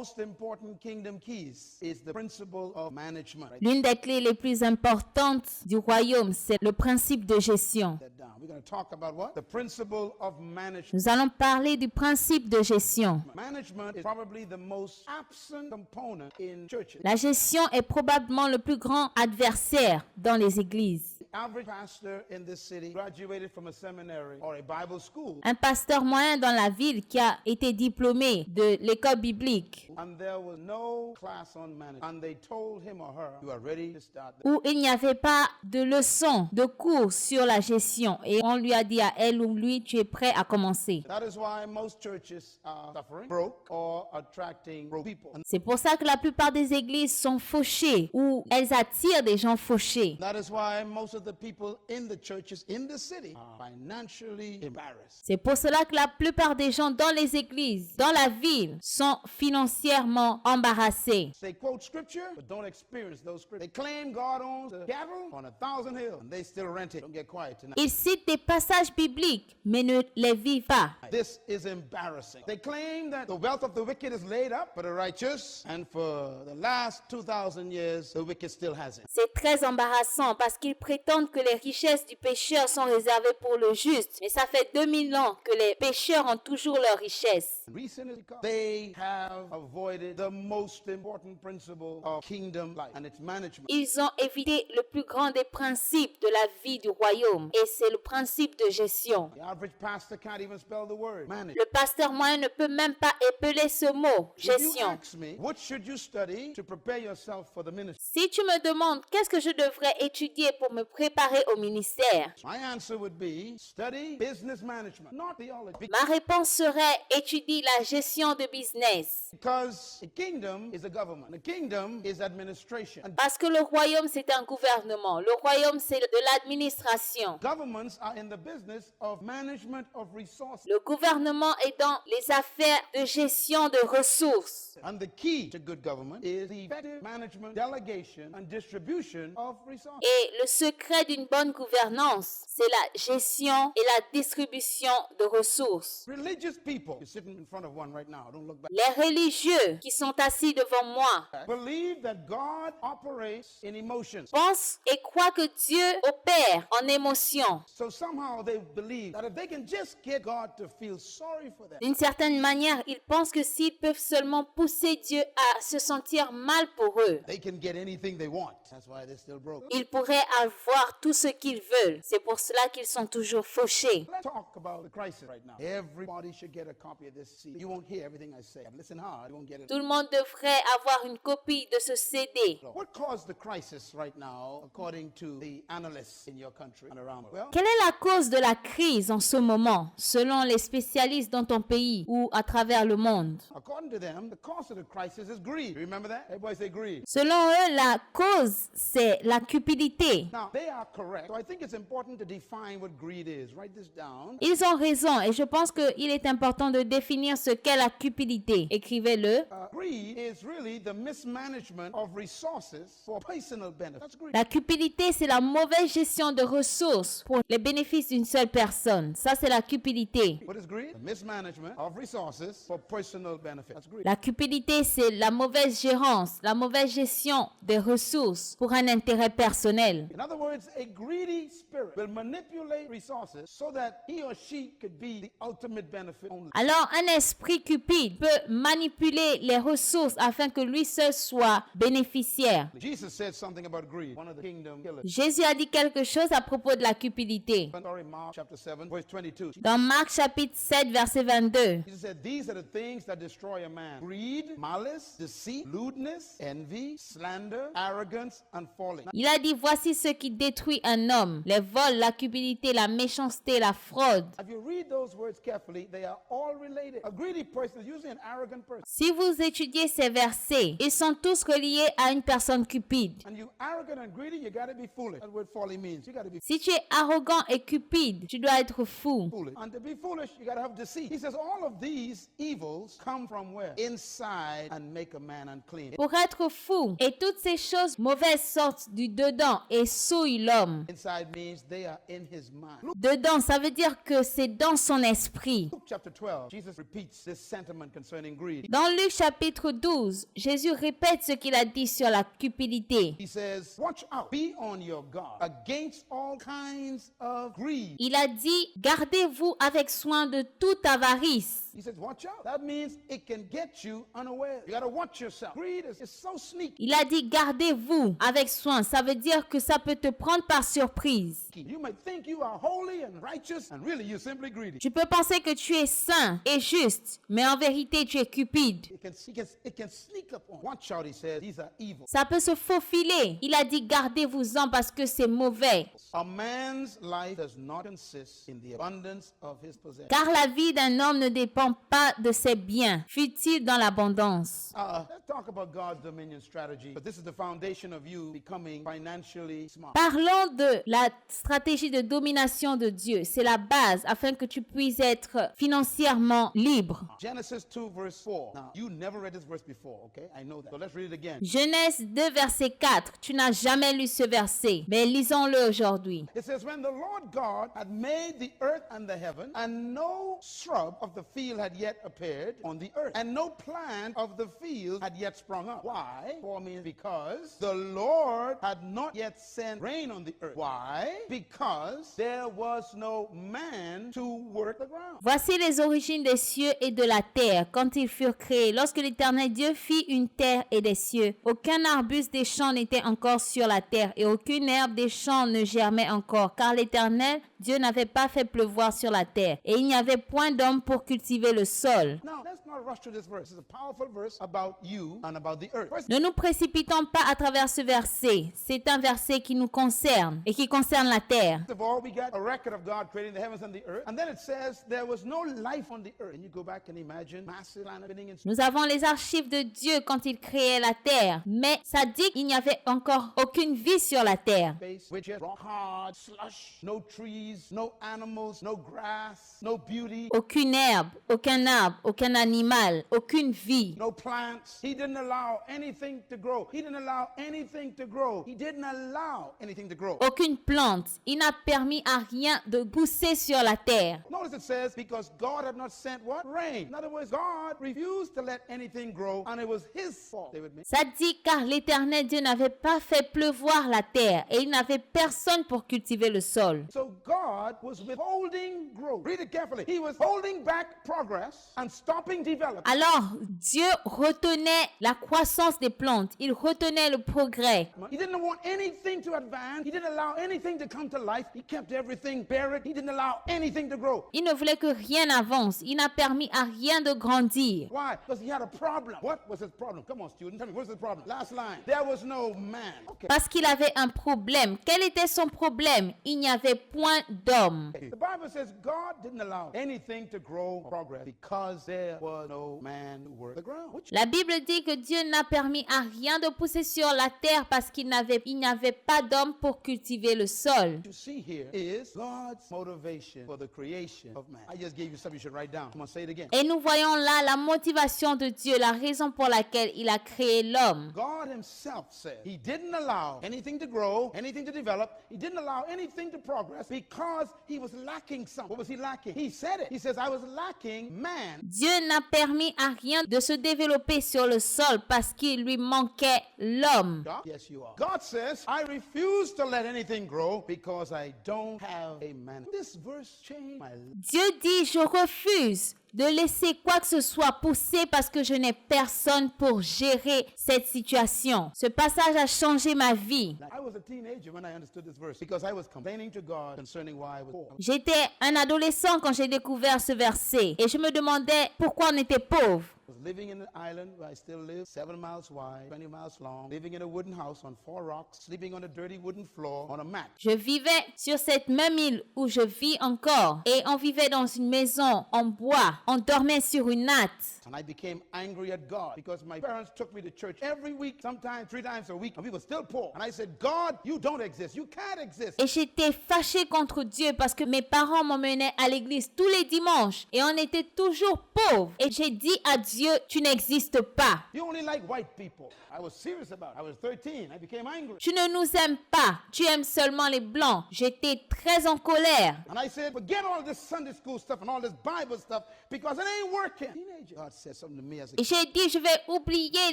most important kingdom keys is the principle of management. L'une des clés les plus importantes du royaume, c'est le principe de gestion. We're going to talk about what? The principle of management. Nous allons parler du principe de gestion. Management is probably the most absent component in churches. La gestion est probablement le plus grand adversaire dans les églises. The average pastor in this city graduated from a seminary or a Bible school. Un pasteur moyen dans la ville qui a été diplômé de l'école biblique, And there was no class on management. And they told him or her, you are ready to start. où il n'y avait pas de leçon, de cours sur la gestion. Et on lui a dit à elle ou lui, tu es prêt à commencer. That is why most churches are suffering, broke, or attracting broke people. And C'est pour ça que la plupart des églises sont fauchées ou elles attirent des gens fauchés. that is why most of the people in the churches in the city are financially embarrassed. C'est pour cela que la plupart des gens dans les églises, dans la ville, sont financièrement embarrassés. They quote scripture, but don't experience those scriptures. They claim God owns the cattle on 1,000 hills, and they still rent it. Don't get quiet tonight. Ils citent des passages bibliques, mais ne les vivent pas. This is embarrassing. They claim that the wealth of the wicked is laid up for the righteous, and for the last 2,000 years, the wicked still has it. C'est très embarrassant parce qu'ils prétendent que les richesses du pécheur sont réservées pour le juste. Mais ça fait 2000 ans que les pécheurs ont toujours leurs richesses. Recently, they have avoided the most important principle of kingdom life and its management. Ils ont évité le plus grand des principes de la vie du royaume et c'est le principe de gestion. The average pastor can't even spell the word manage. Le pasteur moyen ne peut même pas épeler ce mot, If you gestion. ask me, what should you study to prepare yourself for the ministry? Si tu me demandes qu'est-ce que je devrais étudier pour me préparer au ministère, My answer would be study business management, not theology. ma réponse serait étudier la gestion de business. Because a kingdom is a government. A kingdom is administration. And Parce que le royaume, c'est un gouvernement. Le royaume, c'est de l'administration. governments are in the business of management of resources. Le gouvernement est dans les affaires de gestion de ressources. And the key to good government is the effective management, delegation, and distribution of resources. Et le secret d'une bonne gouvernance, c'est la gestion et la distribution de ressources. Religious people, you're sitting in front of one right now, don't look back, Les religieux qui sont assis devant moi believe that God operates in emotions. pensent et croient que Dieu opère en émotion. So somehow they believe that if they can just get God to feel sorry for them, D'une certaine manière, ils pensent que s'ils peuvent seulement pousser Dieu à se sentir mal pour eux, they can get anything they want. That's why they're still broke. ils pourraient avoir tout ce qu'ils veulent. C'est pour cela qu'ils sont toujours fauchés. Let's talk about the crisis right now. Everybody should get a copy of this CD. You won't hear everything I say. Listen hard, you won't get it. Tout le monde devrait avoir une copie de ce CD. What caused the crisis right now, according to the analysts in your country and around the world? Quelle est la cause de la crise en ce moment, selon les spécialistes dans ton pays ou à travers le monde? According to them, the cause of the crisis is greed. You remember that? Everybody say greed. Selon eux, la cause, c'est la cupidité. Now, they are correct. So I think it's important to define what greed is. Write this down. Ils ont raison et je pense qu'il est important de définir ce qu'est la cupidité. Écrivez-le. Greed is really the mismanagement of resources for personal benefit. That's greed. La cupidité, c'est la mauvaise gestion de ressources pour les bénéfices d'une seule personne. Ça, c'est la cupidité. What is greed? The mismanagement of resources for personal benefit. That's greed. La cupidité, c'est la mauvaise gérance, la mauvaise gestion des ressources pour un intérêt personnel. In other words, a greedy spirit will manipulate resources so that he or she could be the ultimate benefit only. Alors, un esprit cupide peut manipuler les ressources afin que lui seul soit bénéficiaire. Jesus said something about greed, one of the kingdom killers. Jésus a dit quelque chose à propos de la cupidité. Sorry, Mark chapter 7, verse 22. Dans Marc chapitre 7, verset 22. Jesus said, these are the things that destroy a man. Greed, malice, deceit, lewdness, envy, slander, arrogance, and falling. Il a dit, voici ce qui détruit un homme. Les vols, la cupidité, la méchanceté, la fraude. If you read those words carefully, they are all related. A greedy person is usually an arrogant person. Si vous étudiez ces versets, ils sont tous reliés à une personne cupide. And you arrogant and greedy, you got to be foolish. That's what folly means. You got to be Si tu es arrogant et cupide, tu dois être fou. foolish. And to be foolish, you got to have deceit. He says all of these evils come from where? Inside and make a man unclean. Pour être fou, et toutes ces choses mauvaises sortent du dedans et souillent souille l'homme. Inside means they are in his mind. Luke Dedans, ça veut dire que c'est dans son esprit. chapter 12, Jesus repeats this sentiment concerning greed. Dans Luc chapitre 12, Jésus répète ce qu'il a dit sur la cupidité. He says, watch out, be on your guard against all kinds of greed. Il a dit, gardez-vous avec soin de toute avarice. He says, watch out. That means it can get you unaware. You got to watch yourself. Greed is so sneaky. Il a dit, gardez-vous avec soin. Ça veut dire que ça peut te prendre par surprise. You might think you are holy and righteous, and really you're simply greedy. Tu peux penser que tu es saint et juste, mais en vérité, tu es cupide. It can sneak up on. Watch out, he says. These are evil. Ça peut se faufiler. Il a dit, gardez-vous-en parce que c'est mauvais. A man's life does not consist in the abundance of his possessions. Car la vie d'un homme ne dépend pas de ses biens, fut-il dans l'abondance. Let's talk about God's dominion strategy. But this is the foundation of you becoming financially smart. Parlons de la stratégie de domination de Dieu. C'est la base afin que tu puisses être financièrement libre. Genesis 2 verse 4. Now, you never read this verse before, okay? I know that. So let's read it again. Genèse 2, verset 4. Tu n'as jamais lu ce verset, mais lisons-le aujourd'hui. It says, when the Lord God had made the earth and the heaven, and no shrub of the field had yet appeared on the earth, and no plant of the field had yet sprung up. Why? For means because the Lord had not yet sent rain on the earth. Why? Because there was no man to work the ground. Voici les origines des cieux et de la terre quand ils furent créés. Lorsque l'Éternel Dieu fit une terre et des cieux, aucun arbuste des champs n'était encore sur la terre et aucune herbe des champs ne germait encore, car l'Éternel Dieu n'avait pas fait pleuvoir sur la terre et il n'y avait point d'homme pour cultiver le sol. Now, let's not rush through this verse. It's a powerful verse about you and about the earth. First, Ne nous précipitons pas à travers ce verset. C'est un verset qui nous concerne et qui concerne la terre. of all, we got a record of God creating the heavens and the earth. And then it says there was no life on the earth. And you go back and imagine massive land spinning in Nous avons les archives de Dieu quand il créait la terre, mais ça dit qu'il n'y avait encore aucune vie sur la terre. space, which is rock hard, slush, no trees, no animals, no grass, no beauty, Aucune herbe, aucun arbre, aucun animal, aucune vie. no plants. He didn't allow anything to grow. He didn't allow anything to grow. He didn't allow anything to grow. Aucune plante. Il n'a permis à rien de pousser sur la terre. Notice it says, because God had not sent what? Rain. In other words, God refused to let anything grow, and it was his fault. Stay with me. Ça dit car l'Éternel Dieu n'avait pas fait pleuvoir la terre et il n'avait personne pour cultiver le sol. So God was withholding growth. Read it carefully. He was holding back progress and stopping development. Alors Dieu retenait la croissance des plantes, il retenait le progrès. He didn't want anything to advance. He didn't allow anything to come to life. He kept everything buried. He didn't allow anything to grow. Il ne voulait que rien avance, il n'a permis à rien de grandir. Why? Because he had a problem. What was his problem? Come on, student. Tell me, what's the problem? Last line. There was no man. Okay. Parce qu'il avait un problème. Quel était son problème? Il n'y avait point d'homme. The Bible says God didn't allow anything to grow or progress because there was no man to work the ground. Which La Bible dit que Dieu n'a permis à rien de pousser sur la terre parce qu'il n'y avait pas d'homme pour cultiver le sol. you see here is God's motivation for the creation of man. I just gave you something you should write down. Come on, say it again. Et nous voyons là la motivation de Dieu, la raison pour laquelle il a créé l'homme. God himself said he didn't allow anything to grow, anything to develop. He didn't allow anything to progress because he was lacking something. What was he lacking? He said it. He says, I was lacking man. Dieu n'a permis à rien de se développer sur le sol parce qu'il lui manquait l'homme. God? Yes, you are. God says, I refuse to let anything grow because I don't have a man. This verse changed my life. Dieu dit, je refuse de laisser quoi que ce soit pousser parce que je n'ai personne pour gérer cette situation. Ce passage a changé ma vie. I was a teenager when I understood this verse because I was complaining to God concerning why I was poor. J'étais un adolescent quand j'ai découvert ce verset et je me demandais pourquoi on était pauvre. I was living in an island where I still live, 7 miles wide, 20 miles long, living in a wooden house on 4 rocks, sleeping on a dirty wooden floor on a mat. Je vivais sur cette même île où je vis encore et on vivait dans une maison en bois. On dormait sur une natte. And I became angry at God because my parents took me to church every week, sometimes 3 times a week, and we were still poor. And I said, God, you don't exist. You can't exist. Et j'étais fâchée contre Dieu parce que mes parents m'emmenaient à l'église tous les dimanches et on était toujours pauvres. Et j'ai dit à Dieu, Dieu, tu n'existes pas. You only like white people. I was serious about it. I was 13. I became angry. Tu ne nous aimes pas. Tu aimes seulement les blancs. J'étais très en colère. And I said, forget all this Sunday school stuff and all this Bible stuff because it ain't working. Teenager. God said something to me as a Et j'ai dit, je vais oublier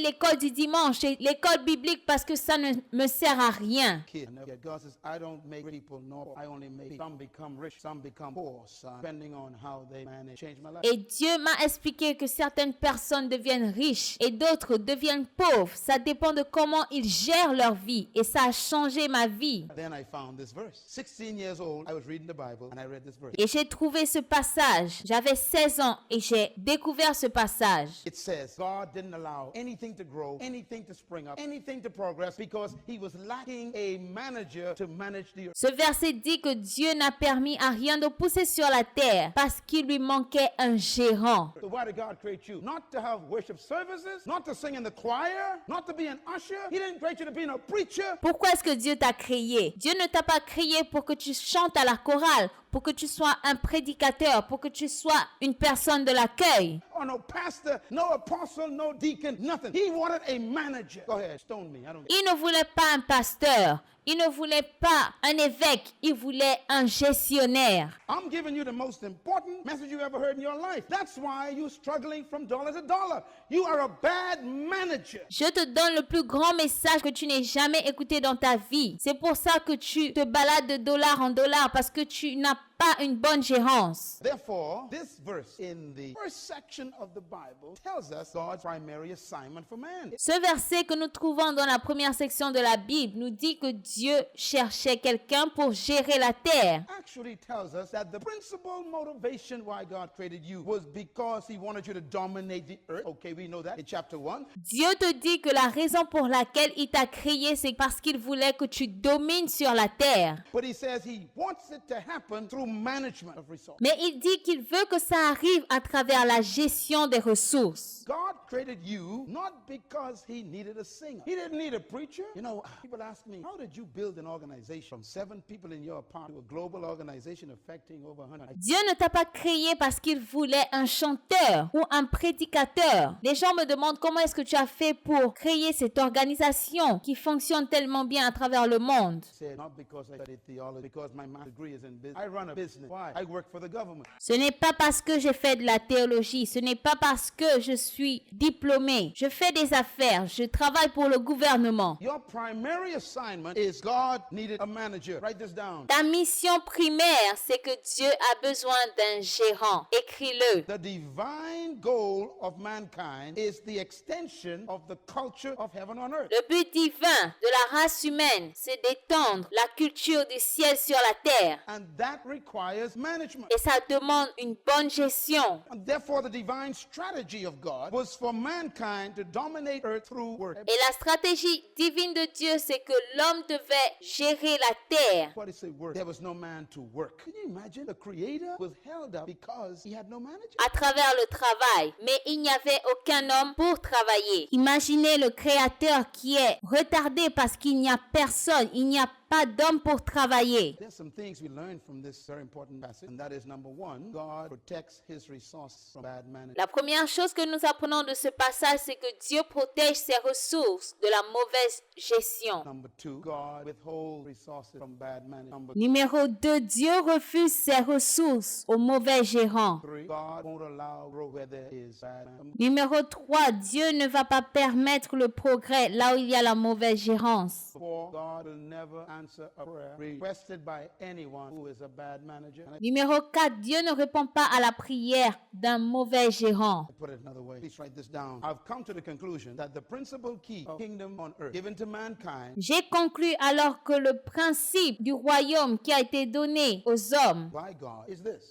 l'école du dimanche et l'école biblique parce que ça ne me sert à rien. kid. God says, I don't make people know. I only make some become rich, some become poor, son, depending on how they manage. Change my life. Et Dieu m'a expliqué que certaines personnes deviennent riches et d'autres deviennent pauvres. Ça dépend de comment ils gèrent leur vie. Et ça a changé ma vie. Then I found this verse. 16 years old, I was reading the Bible and I read this verse. Et j'ai trouvé ce passage. J'avais 16 ans et j'ai découvert ce passage. It says, God didn't allow anything to grow, anything to spring up, anything to progress because he was lacking a manager to manage the earth. Ce verset dit que Dieu n'a permis à rien de pousser sur la terre parce qu'il lui manquait un gérant. So why did God create you? Not to have worship services, not to sing in the choir, not to be an usher. He didn't create you to be a preacher. Pourquoi est-ce que Dieu t'a créé? Dieu ne t'a pas créé pour que tu chantes à la chorale, pour que tu sois un prédicateur, pour que tu sois une personne de l'accueil. Or no pastor, no apostle, no deacon, nothing. He wanted a manager. Go ahead, stone me. I don't. Il ne voulait pas un pasteur, il ne voulait pas un évêque, il voulait un gestionnaire. I'm giving you the most important message you ever heard in your life. That's why you're struggling from dollar to dollar. You are a bad manager. Je te donne le plus grand message que tu n'aies jamais écouté dans ta vie. C'est pour ça que tu te balades de dollar en dollar parce que tu n'as pas une bonne gérance. Therefore, this verse in the first section of the Bible tells us God's primary assignment for man. Ce verset que nous trouvons dans la première section de la Bible nous dit que Dieu cherchait quelqu'un pour gérer la terre. Actually tells us that the principal motivation why God created you was because he wanted you to dominate the earth. Okay, we know that in chapter 1. Dieu te dit que la raison pour laquelle il t'a créé, c'est parce qu'il voulait que tu domines sur la terre. But he says he wants it to happen through management of resources. Mais il dit qu'il veut que ça arrive à travers la gestion des ressources. God created you not because he needed a singer. He didn't need a preacher. You know, people ask me, how did you build an organization from 7 people in your apartment to a global organization affecting over 100? Dieu ne t'a pas créé parce qu'il voulait un chanteur ou un prédicateur. Les gens me demandent comment est-ce que tu as fait pour créer cette organisation qui fonctionne tellement bien à travers le monde. I said, not because I studied theology, because my master's degree is in business. I run a business. Why? I work for the government. Ce n'est pas parce que j'ai fait de la théologie, ce n'est pas parce que je suis diplômé. Je fais des affaires, je travaille pour le gouvernement. Your primary assignment is God needed a manager. Write this down. Ta mission primaire, c'est que Dieu a besoin d'un gérant. Écris-le. The divine goal of mankind is the extension of the culture of heaven on earth. Le but divin de la race humaine, c'est d'étendre la culture du ciel sur la terre. And that requires management. Et ça demande une bonne gestion. And therefore, the divine strategy of God was for mankind to dominate earth through work. Et la stratégie divine de Dieu, c'est que l'homme devait gérer la terre. What is it work? There was no man to work. Can you imagine? The creator was held up because he had no manager. À travers le travail, mais il n'y avait aucun homme pour travailler. Imaginez le Créateur qui est retardé parce qu'il n'y a personne, il n'y a pas d'homme pour travailler. There's some things we learn from this very important passage, and that is number 1, God protects his resources from bad management. La première chose que nous apprenons de ce passage, c'est que Dieu protège ses ressources de la mauvaise gestion. Number 2, God withholds resources from bad management. Numéro 2, Dieu refuse ses ressources aux mauvais gérants. 3, God won't allow growth where there is bad management. Numéro 3, Dieu ne va pas permettre le progrès là où il y a la mauvaise gérance. 4, God will never answer a prayer requested by anyone who is a bad manager. And I Numéro 4, Dieu ne répond pas à la prière d'un mauvais gérant. put it another way. Please write this down. I've come to the conclusion that the principal key of kingdom on earth given to mankind J'ai conclu alors que le principe du royaume qui a été donné aux hommes by God is this.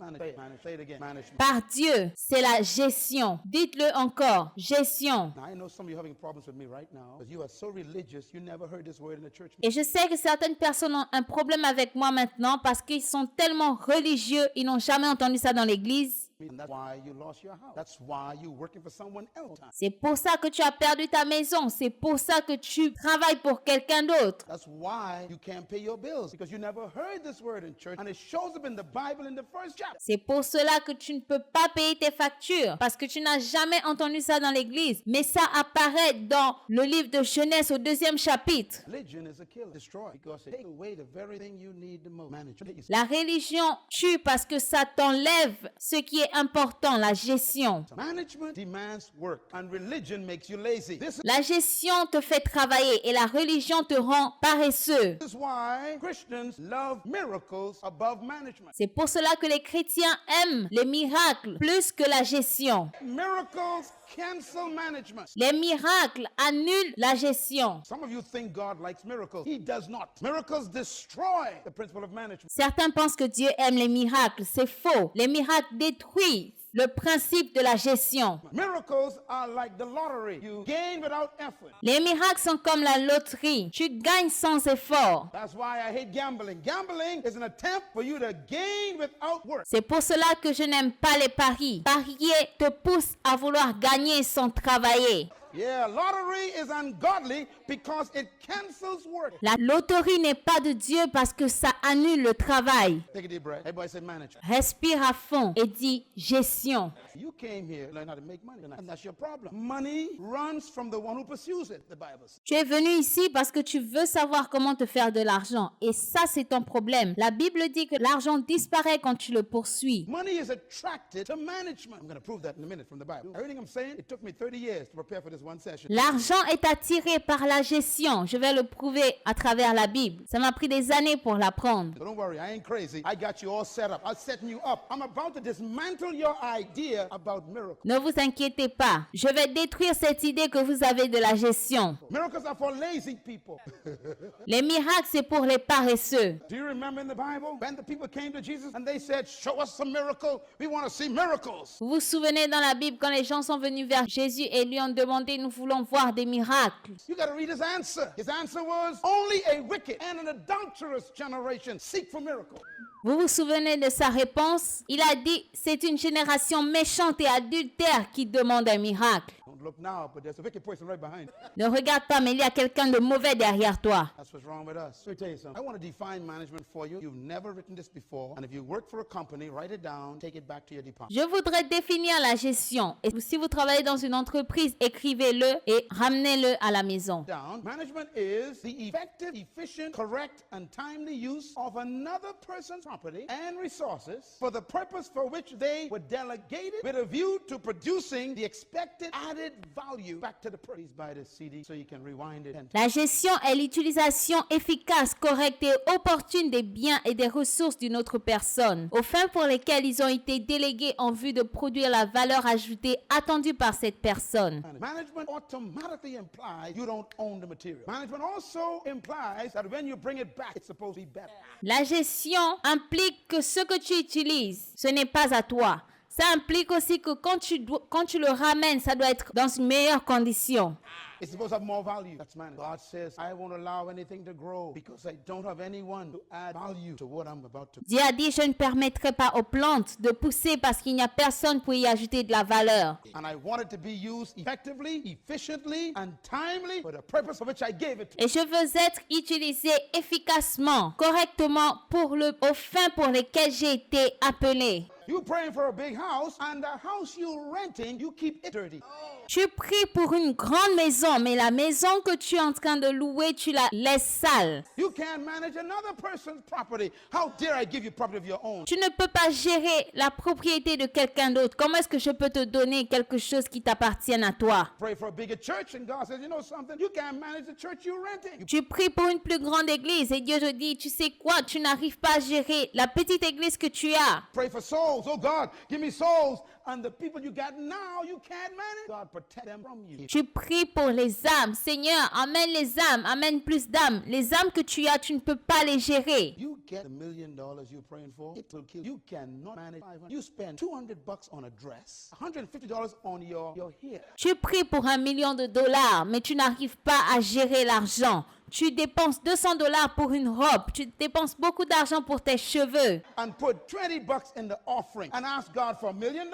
Say it again. Management. par Dieu, c'est la gestion. Dites-le encore, gestion. Now, I know some of you are having problems with me right now because you are so religious you never heard this word in the church. Et je sais que certaines personnes ont un problème avec moi maintenant parce qu'ils sont tellement religieux, ils n'ont jamais entendu ça dans l'église. And that's why you lost your house. That's why you're working for someone else. C'est pour ça que tu as perdu ta maison. C'est pour ça que tu travailles pour quelqu'un d'autre. That's why you can't pay your bills, because you never heard this word in church, and it shows up in the Bible in the first chapter. C'est pour cela que tu ne peux pas payer tes factures, parce que tu n'as jamais entendu ça dans l'église. Mais ça apparaît dans le livre de Genèse au 2e chapitre. Religion is a killer, destroy, because it takes away the very thing you need the most. Management. La religion tue parce que ça t'enlève ce qui est important, la gestion. Management demands work, and religion makes you lazy. This La gestion te fait travailler et la religion te rend paresseux. is why Christians love miracles above management. C'est pour cela que les chrétiens aiment les miracles plus que la gestion. Miracles cancel management. Les miracles annulent la gestion. Some of you think God likes miracles. He does not. Miracles destroy the principle of management. Certains pensent que Dieu aime les miracles. C'est faux. Les miracles détruisent le principe de la gestion. Miracles are like the lottery. You gain without effort. Les miracles sont comme la loterie. Tu gagnes sans effort. That's why I hate gambling. Gambling is an attempt for you to gain without work. C'est pour cela que je n'aime pas les paris. Parier te pousse à vouloir gagner sans travailler. Yeah, lottery is ungodly because it cancels work. La loterie n'est pas de Dieu parce que ça annule le travail. Take a deep breath. Everybody say management. Respire à fond et dis gestion. You came here to learn how to make money, and that's your problem. Money runs from the one who pursues it, the Bible says. Tu es venu ici parce que tu veux savoir comment te faire de l'argent. Et ça, c'est ton problème. La Bible dit que l'argent disparaît quand tu le poursuis. Money is attracted to management. I'm going to prove that in a minute from the Bible. Everything I'm saying, it took me 30 years to prepare for this one session. L'argent est attiré par la gestion. Je vais le prouver à travers la Bible. Ça m'a pris des années pour l'apprendre. So don't worry, I ain't crazy. I got you all set up. I'm setting you up. I'm about to dismantle your idea about miracles. Ne vous inquiétez pas. Je vais détruire cette idée que vous avez de la gestion. Miracles are for lazy people. Les miracles, c'est pour les paresseux. Do you remember in the Bible when the people came to Jesus and they said, show us some miracle. We want to see miracles. Vous vous souvenez dans la Bible quand les gens sont venus vers Jésus et lui ont demandé, nous voulons voir des miracles. You got to read his answer. His answer was, only a wicked and an adulterous generation seek for miracles. Vous vous souvenez de sa réponse? Il a dit, c'est une génération méchante et adultère qui demande un miracle. Don't look now, but there's a wicked person right behind. Ne regarde pas, mais il y a quelqu'un de mauvais derrière toi. That's what's wrong with us. Let me tell you something. I want to define management for you. You've never written this before. And if you work for a company, write it down, take it back to your department. Je voudrais définir la gestion. Et si vous travaillez dans une entreprise, écrivez-le et ramenez-le à la maison. Down. Management is the effective, efficient, correct, and timely use of another person's property and resources for the purpose for which they were delegated with a view to producing the expected added value back to the person. Please buy this CD so you can rewind it. La gestion est l'utilisation efficace, correcte et opportune des biens et des ressources d'une autre personne, aux fins pour lesquelles ils ont été délégués en vue de produire la valeur ajoutée attendue par cette personne. Management automatically implies you don't own the material. Management also implies that when you bring it back, it's supposed to be better. La gestion implique que ce que tu utilises, ce n'est pas à toi. Ça implique aussi que quand tu le ramènes, ça doit être dans une meilleure condition. It's supposed to have more value. That's man. God says, I won't allow anything to grow because I don't have anyone to add value to what I'm about to. Dieu a dit, je ne permettrai pas aux plantes de pousser parce qu'il n'y a personne pour y ajouter de la valeur. And I want it to be used effectively, efficiently, and timely for the purpose for which I gave it to. Et je veux être utilisé efficacement, correctement aux fins pour lesquelles j'ai été appelé. You praying for a big house, and the house you're renting, you keep it dirty. Tu pries pour une grande maison, mais la maison que tu es en train de louer, tu la laisses sale. You can't manage another person's property. How dare I give you property of your own? Tu ne peux pas gérer la propriété de quelqu'un d'autre. Comment est-ce que je peux te donner quelque chose qui t'appartienne à toi? Pray for a bigger church, and God says, you know something? You can't manage the church you're renting. Tu pries pour une plus grande église et Dieu te dit, tu sais quoi, tu n'arrives pas à gérer la petite église que tu as. Pray for souls. Oh God, give me souls. And the people you got now, you can't manage. God, protect them from you. Tu pries pour les âmes. Seigneur, amène les âmes, amène plus d'âmes. Les âmes que tu as, tu ne peux pas les gérer. You get $1 million you're praying for, it will kill you. You cannot manage 500. You spend $200 on a dress, $150 on your hair. Tu pries pour $1 million, mais tu n'arrives pas à gérer l'argent. Tu dépenses $200 pour une robe. Tu dépenses beaucoup d'argent pour tes cheveux. and put $20 in the offering and ask God for $1 million,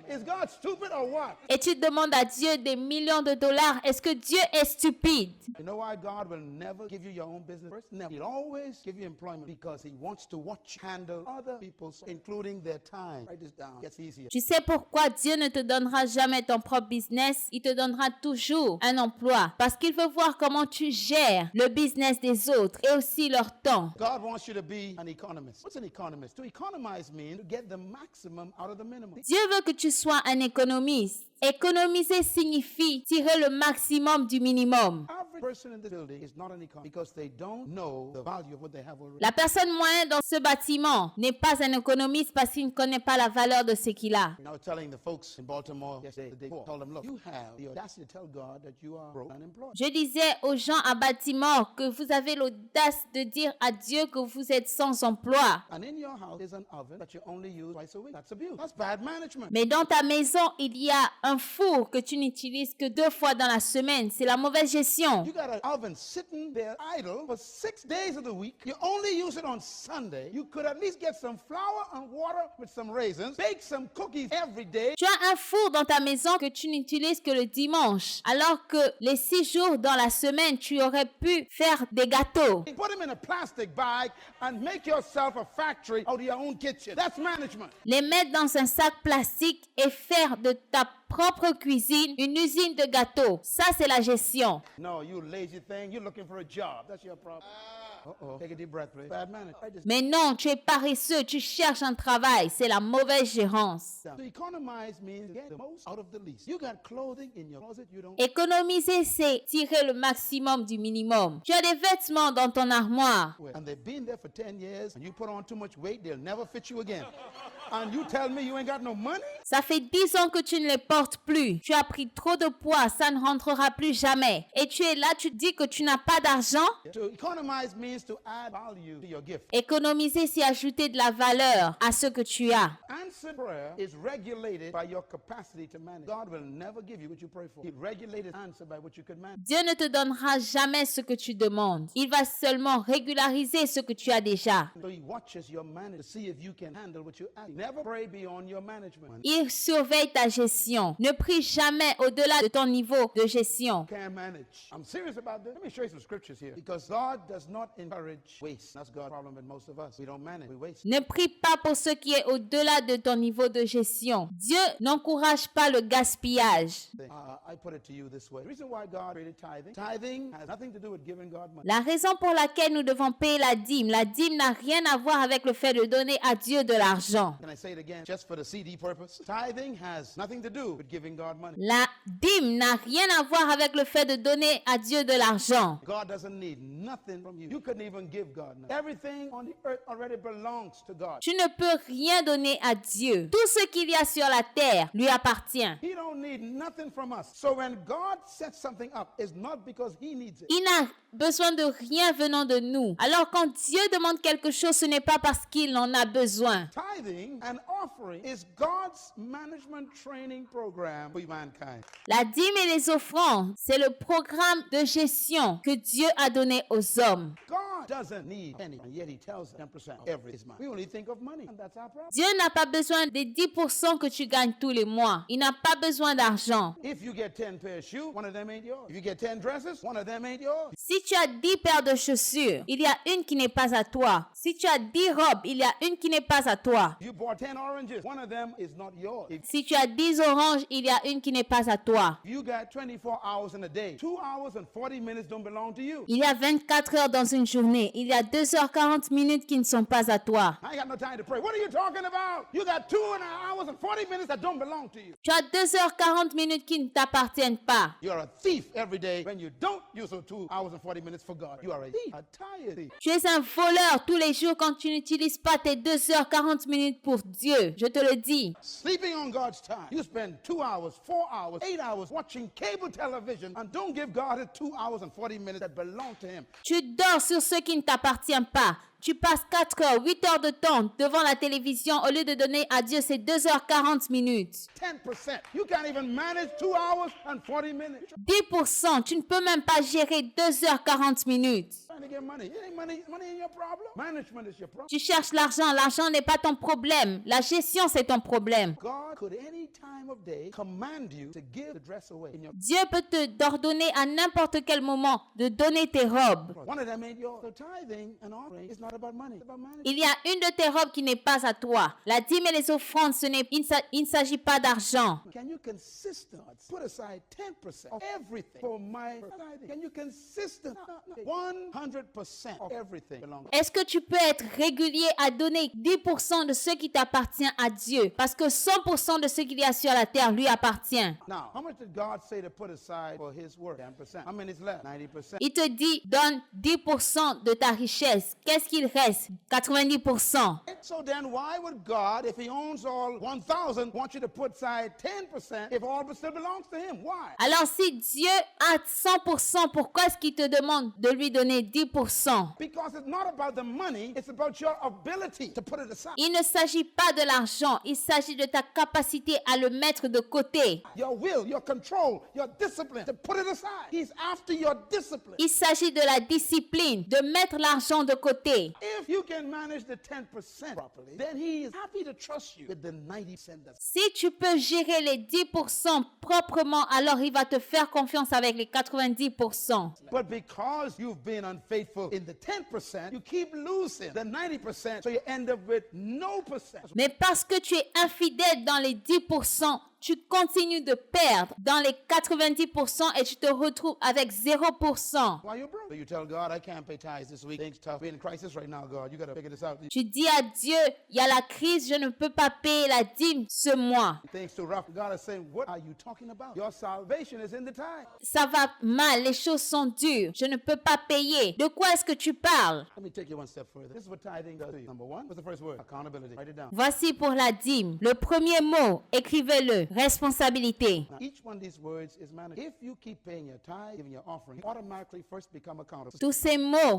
is God stupid or what? Et tu demandes à Dieu des millions de dollars. Est-ce que Dieu est stupide? You know why God will never give you your own business first? Never. He'll always give you employment because he wants to watch you handle other people's, including their time. Write this down. It gets easier. Tu sais pourquoi Dieu ne te donnera jamais ton propre business? Il te donnera toujours un emploi. Parce qu'il veut voir comment tu gères le business des autres et aussi leur temps. God wants you to be an economist. What's an economist? To economize means to get the maximum out of the minimum. Dieu veut que tu sois un économiste. Économiser signifie tirer le maximum du minimum. Average person in this building is not an economist because they don't know the value of what they have already. La personne moyenne dans ce bâtiment n'est pas un économiste parce qu'il ne connaît pas la valeur de ce qu'il a. I was telling the folks in Baltimore yesterday, the day before, told them, look, you have the audacity to tell God that you are broke and unemployed. Je disais aux gens à bâtiment que vous avez l'audace de dire à Dieu que vous êtes sans emploi. And in your house is an oven that you only use twice a week. That's abuse. That's bad management. Mais dans ta maison, il y a un four que tu n'utilises que 2 fois dans la semaine. C'est la mauvaise gestion. You got an oven sitting there idle for 6 days of the week. You only use it on Sunday. You could at least get some flour and water with some raisins. Bake some cookies every day. Tu as un four dans ta maison que tu n'utilises que le dimanche, alors que les 6 jours dans la semaine, tu aurais pu faire des gâteaux. Put them in a plastic bag and make yourself a factory out of your own kitchen. That's management. Les mettre dans un sac plastique et faire de ta propre cuisine une usine de gâteaux. Ça, c'est la gestion. No, you lazy thing. You're looking for a job. That's your problem. Uh-oh. Take a deep breath, please. Bad management. Write this Mais non, tu es paresseux, tu cherches un travail. C'est la mauvaise gérance. down. To economize means get the most out of the least. You got clothing in your closet you don't. Économiser, c'est tirer le maximum du minimum. Tu as des vêtements dans ton armoire. wear. And they've been there for 10 years and you put on too much weight, they'll never fit you again. And you tell me you ain't got no money? Ça fait 10 ans que tu ne les portes plus. Tu as pris trop de poids, ça ne rentrera plus jamais. Et tu es là, tu dis que tu n'as pas d'argent. To economize means to add value to your gift. Économiser, c'est ajouter de la valeur à ce que tu as. Answered prayer is regulated by your capacity to manage. God will never give you what you pray for. He regulated answer by what you could manage. Dieu ne te donnera jamais ce que tu demandes. Il va seulement régulariser ce que tu as déjà. So he watches your management to see if you can handle what you ask. Never pray beyond your management. Il surveille ta gestion. Ne prie jamais au-delà de ton niveau de gestion. Can't manage. I'm serious about this. Let me show you some scriptures here. Because God does not encourage waste. That's God's problem with most of us. We don't manage. We waste. Ne prie pas pour ce qui est au-delà de ton niveau de gestion. Dieu n'encourage pas le gaspillage. I put it to you this way. The reason why God created tithing has nothing to do with giving God money. La raison pour laquelle nous devons payer la dîme n'a rien à voir avec le fait de donner à Dieu de l'argent. Can I say it again? Just for the CD purpose. Tithing has nothing to do with giving God money. La dîme n'a rien à voir avec le fait de donner à Dieu de l'argent. God doesn't need nothing from you. You couldn't even give God nothing. Everything on the earth already belongs to God. Tu ne peux rien donner à Dieu. Tout ce qu'il y a sur la terre lui appartient. He don't need nothing from us. So when God sets something up, it's not because he needs it. Il n'a besoin de rien venant de nous. Alors quand Dieu demande quelque chose, ce n'est pas parce qu'il en a besoin. Tithing and offering is God's management training program for mankind. La dîme et les offrandes, c'est le programme de gestion que Dieu a donné aux hommes. God doesn't need any, and yet he tells us 10% of every is mine. We only think of money, and that's our problem. Dieu n'a pas besoin des 10% que tu gagnes tous les mois. Il n'a pas besoin d'argent. If you get 10 pairs of shoes, one of them ain't yours. If you get 10 dresses, one of them ain't yours. Si tu as 10 paires de chaussures, il y a une qui n'est pas à toi. Si tu as 10 robes, il y a une qui n'est pas à toi. You bought 10 oranges, one of them is not yours. If Si tu as 10 oranges, il y a une qui n'est pas à toi. you got 24 hours in a day, 2 hours and 40 minutes don't belong to you. Il y a 24 heures dans une journée. Il y a 2h40 minutes qui ne sont pas à toi. I ain't got no time to pray. What are you talking about? You got 2 hours and 40 minutes that don't belong to you. Tu as 2h40 minutes qui ne t'appartiennent pas. You're a thief every day when you don't use those 2 hours and 40 minutes for God. You are a thief, a tired thief. Tu es un voleur tous les jours quand tu n'utilises pas tes 2h40 minutes pour pour Dieu, je te le dis. Sleeping on God's time. You spend 2 hours, 4 hours, 8 hours watching cable television and don't give God his 2 hours and 40 minutes that belong to him. Tu dors sur ce qui ne t'appartient pas. Tu passes 4 heures, 8 heures de temps devant la télévision au lieu de donner à Dieu ces 2h40 minutes. 10%. You can't even manage 2 hours and 40 minutes. 10%, tu ne peux même pas gérer 2h40 minutes. Trying to get money. It ain't money ain't your problem. Management is your problem. Tu cherches l'argent, l'argent n'est pas ton problème. La gestion, c'est ton problème. God could any time of day command you to give the dress away in your Dieu peut t'ordonner à n'importe quel moment de donner tes robes. one of them ain't yours. So tithing and offering is not about money. It's about management. Il y a une de tes robes qui n'est pas à toi. La dîme et les offrandes, il ne s'agit pas d'argent. Can you consistent put aside 10% of everything for my tithing? Can you consistent 100% of everything belongs? Est-ce que tu peux être régulier à donner 10% de ce qui t'appartient à Dieu? Parce que 100% de ce qu'il y a sur la terre lui appartient. Now, how much did God say to put aside for his work? 10%. How many is left? 90%. Il te dit, donne 10% de ta richesse. Qu'est-ce qu'il reste? 90%. So then why would God, if he owns all 1,000, want you to put aside 10% if all still belongs to him? Why? Alors si Dieu a 100%, pourquoi est-ce qu'il te demande de lui donner 10%? Because it's not about the money, it's about your ability to put it aside. Il ne s'agit pas de l'argent, il s'agit de ta capacité à le mettre de côté. Your will, your control, your discipline to put it aside. He's after your discipline. Il s'agit de la discipline, de mettre l'argent de côté. If you can manage the 10% properly, then he is happy to trust you with the 90%. Si tu peux gérer les 10% proprement, alors il va te faire confiance avec les 90%. But because you've been unfaithful in the 10%, you keep losing the 90%, so you end up with no percent. Mais parce que tu es infidèle dans les 10%, tu continues de perdre dans les 90% et tu te retrouves avec 0%. Why you broke? So you tell God, I can't pay tithes this week. Things tough. We're in crisis right now, God. You got to figure this out. Tu dis à Dieu, il y a la crise, je ne peux pas payer la dîme ce mois. Things too rough. God is saying, what are you talking about? Your salvation is in the tithe. Ça va mal, les choses sont dures, je ne peux pas payer. De quoi est-ce que tu parles? Let me take you one step further. This is what tithing does to you. Number one, what's the first word? Accountability. Write it down. Voici pour la dîme. Le premier mot, écrivez-le, responsabilité. Now, each one of these words is managed. If you keep paying your tithe, giving your offering, you automatically first become accountable.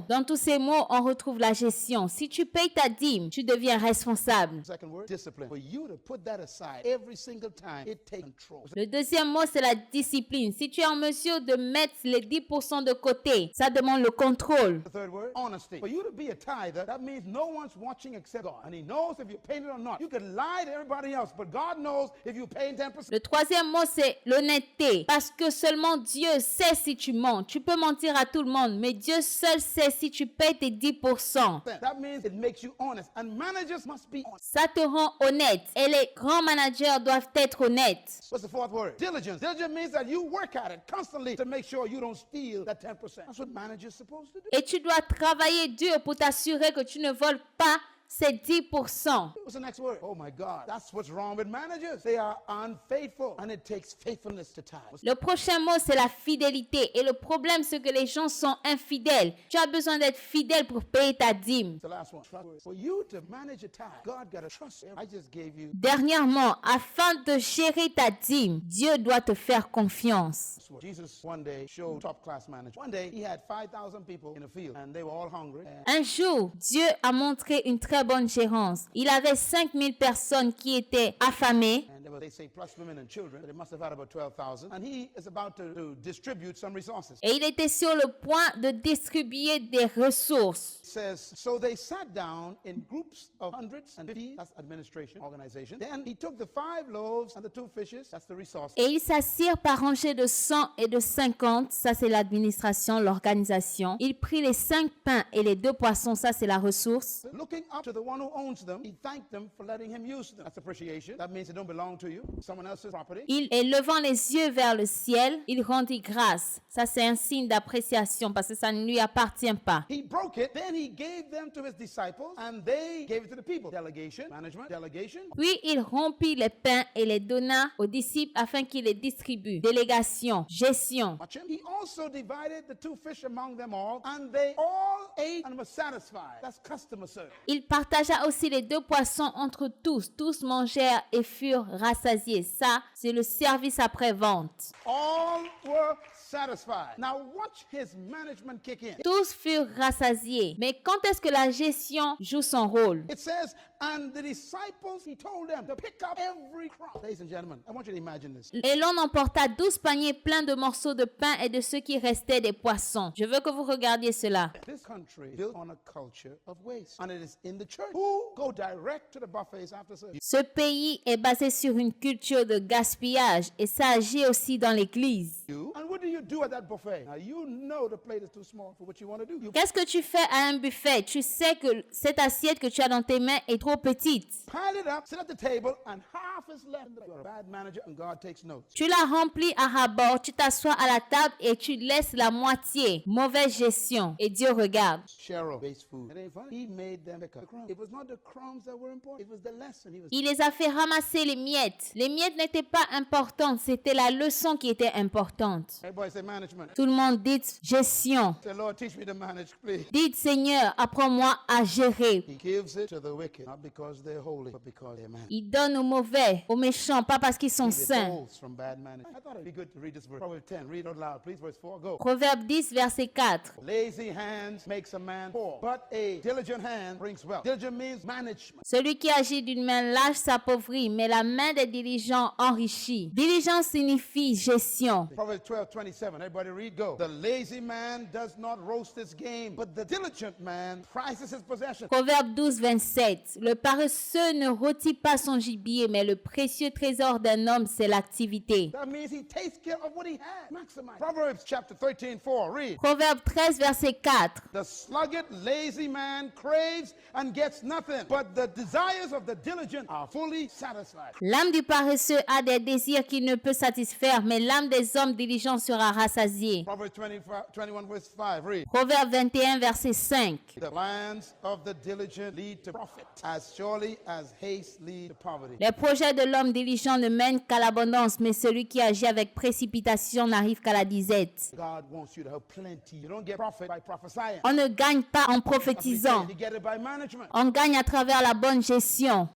Dans tous ces mots, on retrouve la gestion. Si tu payes ta dîme, tu deviens responsable. Second word, discipline. For you to put that aside every single time, it takes control. Le deuxième mot, c'est la discipline. Si tu es en mesure de mettre les 10% de côté, ça demande le contrôle. The third word, honesty. For you to be a tither, that means no one's watching except God. And he knows if you're paying it or not. You could lie to everybody else, but God knows if you're paying 10%. Le troisième mot, c'est l'honnêteté. Parce que seulement Dieu sait si tu mens. Tu peux mentir à tout le monde, mais Dieu seul sait si tu payes tes 10%. That means it makes you honest. And managers must be honest. Ça te rend honnête. Et les grands managers doivent être honnêtes. What's the fourth word? Diligence. Diligence means that you work at it constantly to make sure you don't steal that 10%. That's what managers are supposed to do. Et tu dois travailler dur pour t'assurer que tu ne voles pas ces 10%. What's the next word? Oh my God. That's what's wrong with managers. They are unfaithful. And it takes faithfulness to tithe. Le prochain mot, c'est la fidélité. Et le problème, c'est que les gens sont infidèles. Tu as besoin d'être fidèle pour payer ta dîme. The last one. For you to manage a tithe, God got to trust you. I just gave you Dernièrement, afin de gérer ta dîme, Dieu doit te faire confiance. this word. Jesus one day showed top class manager. One day he had 5,000 people in a field and they were all hungry. Un jour, Dieu a montré une très bonne gérance. Il avait 5000 personnes qui étaient affamées. And they say plus women and children. They must have had about 12,000. And he is about to distribute some resources. Et il était sur le point de distribuer des ressources. It says, so they sat down in groups of hundreds and 50, that's administration, organization. Then he took the 5 loaves and the 2 fishes, that's the resources. Et ils s'assirent par rangées de 100 et de 50, ça c'est l'administration, l'organisation. Il prit les 5 pains et les 2 poissons, ça c'est la ressource. Looking up to the one who owns them, he thanked them for letting him use them. That's appreciation. That means they don't belong to you, someone else's property. Et levant les yeux vers le ciel, il rendit grâce. Ça c'est un signe d'appréciation parce que ça ne lui appartient pas. He broke it, then he gave them to his disciples, and they gave it to the people. Delegation, management, delegation. Puis il rompit les pains et les donna aux disciples afin qu'ils les distribuent. Délégation, gestion. Watch him. He also divided the 2 fish among them all, and they all ate and were satisfied. That's customer service. Il partagea aussi les 2 poissons entre tous. Tous mangèrent et furent rassasiés. Ça, c'est le service après-vente. All were satisfied. Now watch his management kick in. Tous furent rassasiés. Mais quand est-ce que la gestion joue son rôle? It says, and the disciples, he told them to pick up every crumb. Ladies and gentlemen, I want you to imagine this. Et l'on emporta 12 paniers pleins de morceaux de pain et de ce qui restait des poissons. Je veux que vous regardiez cela. This country built on a culture of waste, and it is in the church. Who go direct to the buffets after service? Ce pays est basé sur une culture de gaspillage et ça agit aussi dans l'église. And what do you do at that buffet? Now you know the plate is too small for what you want to do. You Qu'est-ce que tu fais à un buffet? Tu sais que cette assiette que tu as dans tes mains est trop petite. pile it up, sit at the table, and half is left. You're a bad manager, and God takes notes. Tu la remplis à rabord, tu t'assois à la table et tu laisses la moitié. Mauvaise gestion. Et Dieu regarde. Cheryl based food. It ain't funny. He made them pick up the crumbs. It was not the crumbs that were important. It was the lesson. Il les a fait ramasser les miettes. Les miettes n'étaient pas importantes, c'était la leçon qui était importante. Everybody say management. Tout le monde dit gestion. Say, Lord, teach me to manage, please. Dites Seigneur, apprends-moi à gérer. He gives it to the wicked, not because they're holy, but because they're managed. Il donne aux mauvais, aux méchants, pas parce qu'ils sont He saints. withholds from bad management. I thought it'd be good to read this verse. Proverbs 10. Read it out loud, please. Verse 4. Go. Proverbe 10, verset 4. Lazy hands makes a man poor, but a diligent hand brings wealth. Diligent means management. Celui qui agit d'une main lâche s'appauvrit, mais la main des diligents enrichit. Diligence signifie gestion. Proverbs 12:27. Everybody read. Go. The lazy man does not roast his game, but the diligent man prizes his possession. Proverbe 12, 27. Le paresseux ne rôtit pas son gibier, mais le précieux trésor d'un homme, c'est l'activité. That means he takes care of what he has. Maximize. Proverbs chapter 13:4. Read. Proverbe 13, verset 4. The sluggard, lazy man craves and gets nothing, but the desires of the diligent are fully satisfied. L'âme du paresseux a des désirs qu'il ne peut satisfaire, mais l'âme des hommes diligents sera rassasiée. Proverbs 21 verse 5. Read. Proverbe 21, verset 5. The plans of the diligent lead to profit, as surely as haste leads to poverty. Les projets de l'homme diligent ne mènent qu'à l'abondance, mais celui qui agit avec précipitation n'arrive qu'à la disette. God wants you to have plenty. You don't get profit by prophesying. On ne gagne pas en prophétisant. You get it by management. On gagne à travers la bonne gestion.